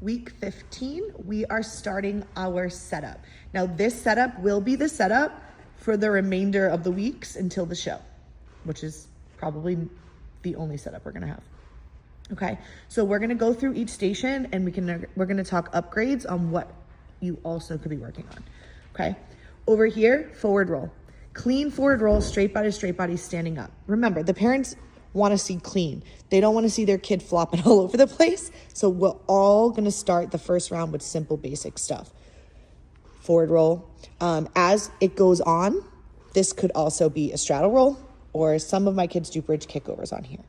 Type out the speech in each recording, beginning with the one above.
Week 15, we are starting our setup. Now this setup will be the setup for the remainder of the weeks until the show, which is probably the only setup we're gonna have. Okay, so we're gonna go through each station and we're gonna talk upgrades on what you also could be working on. Okay, over here, forward roll. Clean forward roll, straight body, standing up. Remember, the parents wanna see clean. They don't wanna see their kid flopping all over the place. So we're all gonna start the first round with simple basic stuff. Forward roll. As it goes on, this could also be a straddle roll, or some of my kids do bridge kickovers on here.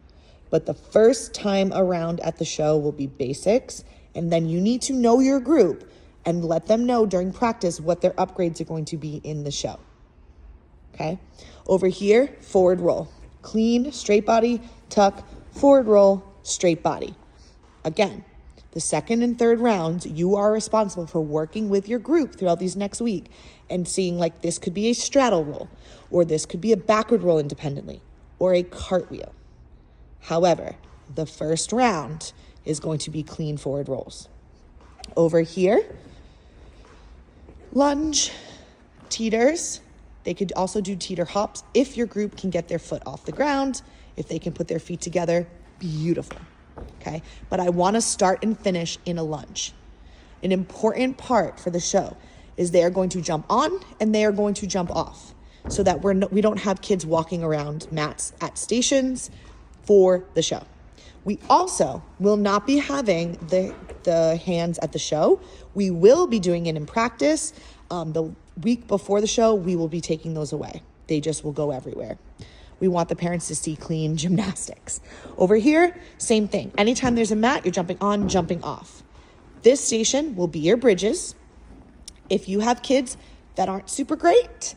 But the first time around at the show will be basics, and then you need to know your group and let them know during practice what their upgrades are going to be in the show. Okay? Over here, forward roll. Clean, straight body, tuck, forward roll, straight body. Again, the second and third rounds, you are responsible for working with your group throughout these next week and seeing like this could be a straddle roll, or this could be a backward roll independently, or a cartwheel. However, the first round is going to be clean forward rolls. Over here, lunge, teeters. They could also do teeter hops if your group can get their foot off the ground, if they can put their feet together, beautiful, okay? But I wanna start and finish in a lunge. An important part for the show is they are going to jump on and they are going to jump off so that we don't have kids walking around mats at stations for the show. We also will not be having the hands at the show. We will be doing it in practice. The week before the show, we will be taking those away. They just will go everywhere. We want the parents to see clean gymnastics. Over here, same thing. Anytime there's a mat, you're jumping on, jumping off. This station will be your bridges. If you have kids that aren't super great,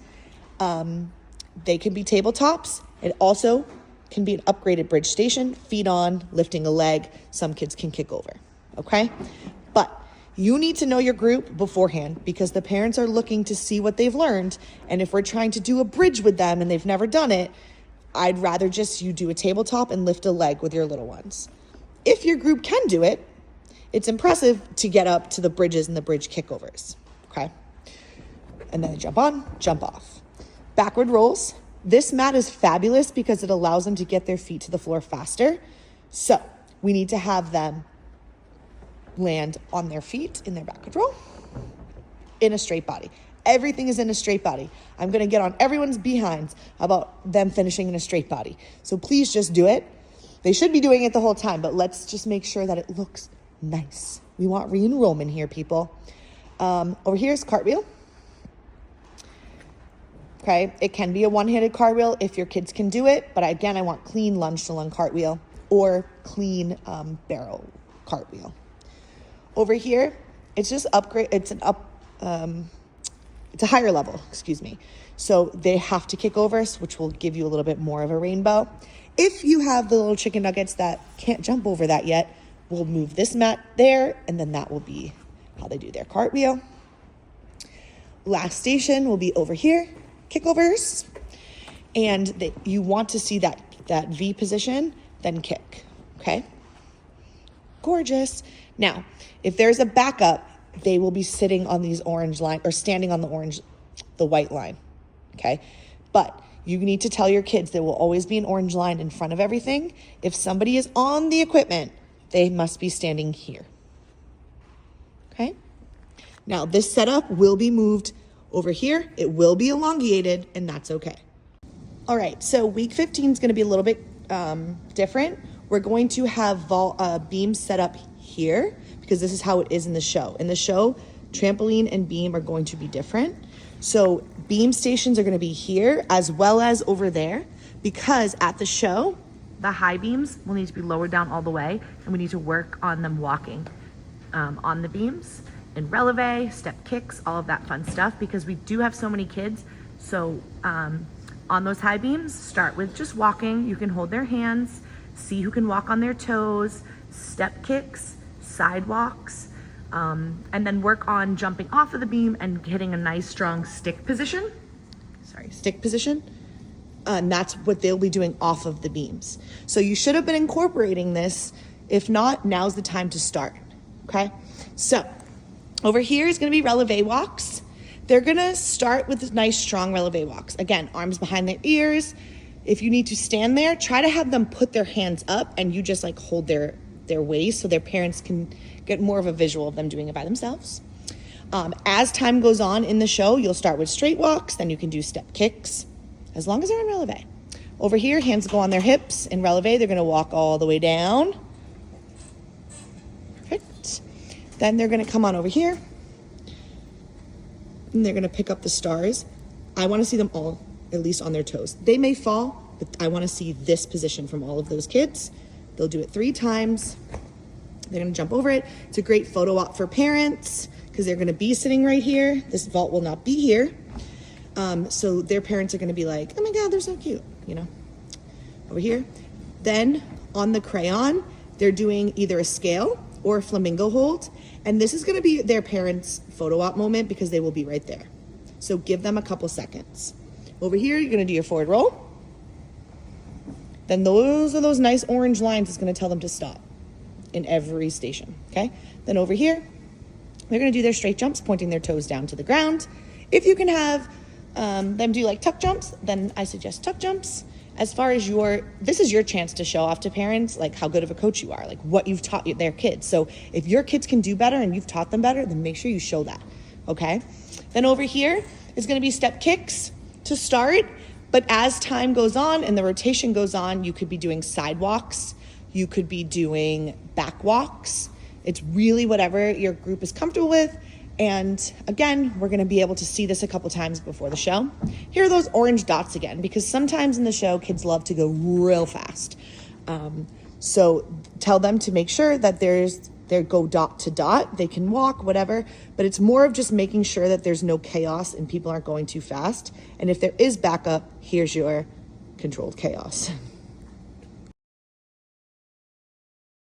they can be tabletops. It also can be an upgraded bridge station, feet on, lifting a leg. Some kids can kick over, okay? But you need to know your group beforehand because the parents are looking to see what they've learned. And if we're trying to do a bridge with them and they've never done it, I'd rather just you do a tabletop and lift a leg with your little ones. If your group can do it, it's impressive to get up to the bridges and the bridge kickovers, okay? And then they jump on, jump off. Backward rolls. This mat is fabulous because it allows them to get their feet to the floor faster. So we need to have them land on their feet in their backward roll in a straight body. Everything is in a straight body. I'm going to get on everyone's behinds about them finishing in a straight body. So please just do it. They should be doing it the whole time, but let's just make sure that it looks nice. We want re-enrollment here, people. Over here is cartwheel. Okay, it can be a one-handed cartwheel if your kids can do it, but again, I want clean lunge to lung cartwheel or clean barrel cartwheel. Over here, it's just upgrade. It's a higher level, excuse me. So they have to kick over, which will give you a little bit more of a rainbow. If you have the little chicken nuggets that can't jump over that yet, we'll move this mat there, and then that will be how they do their cartwheel. Last station will be over here, kickovers. And you want to see that V position, then kick, okay? Gorgeous. Now, if there's a backup, they will be sitting on these orange line or standing on the white line, okay? But you need to tell your kids there will always be an orange line in front of everything. If somebody is on the equipment, they must be standing here, okay? Now, this setup will be moved over here. It will be elongated, and that's okay. All right, so week 15 is going to be a little bit different. We're going to have beams set up here because this is how it is in the show. In the show, trampoline and beam are going to be different. So beam stations are going to be here as well as over there because at the show, the high beams will need to be lowered down all the way and we need to work on them walking on the beams and releve, step kicks, all of that fun stuff because we do have so many kids. So on those high beams, start with just walking. You can hold their hands, see who can walk on their toes, step kicks, sidewalks, and then work on jumping off of the beam and hitting a nice strong stick position. And that's what they'll be doing off of the beams. So you should have been incorporating this. If not, now's the time to start. okay? So over here is gonna be releve walks. They're gonna start with nice, strong releve walks. Again, arms behind their ears. If you need to stand there, try to have them put their hands up and you just like hold their waist so their parents can get more of a visual of them doing it by themselves. As time goes on in the show, you'll start with straight walks, then you can do step kicks, as long as they're in releve. Over here, hands go on their hips. In releve, they're gonna walk all the way down. Perfect. Then they're gonna come on over here, and they're gonna pick up the stars. I wanna see them all, at least on their toes. They may fall, but I wanna see this position from all of those kids. They'll do it 3 times. They're gonna jump over it. It's a great photo op for parents because they're gonna be sitting right here. This vault will not be here. So their parents are gonna be like, oh my God, they're so cute, you know, over here. Then on the crayon, they're doing either a scale or a flamingo hold. And this is gonna be their parents' photo op moment because they will be right there. So give them a couple seconds. Over here, you're gonna do your forward roll. Then those are those nice orange lines that's gonna tell them to stop in every station, okay? Then over here, they're gonna do their straight jumps, pointing their toes down to the ground. If you can have them do like tuck jumps, then I suggest tuck jumps. As far as this is your chance to show off to parents like how good of a coach you are, like what you've taught their kids. So if your kids can do better and you've taught them better, then make sure you show that, okay? Then over here is gonna be step kicks to start, but as time goes on and the rotation goes on, you could be doing sidewalks, you could be doing back walks. It's really whatever your group is comfortable with. And again, we're gonna be able to see this a couple times before the show. Here are those orange dots again, because sometimes in the show, kids love to go real fast. So tell them to make sure that they go dot to dot, they can walk, whatever, but it's more of just making sure that there's no chaos and people aren't going too fast. And if there is backup, here's your controlled chaos.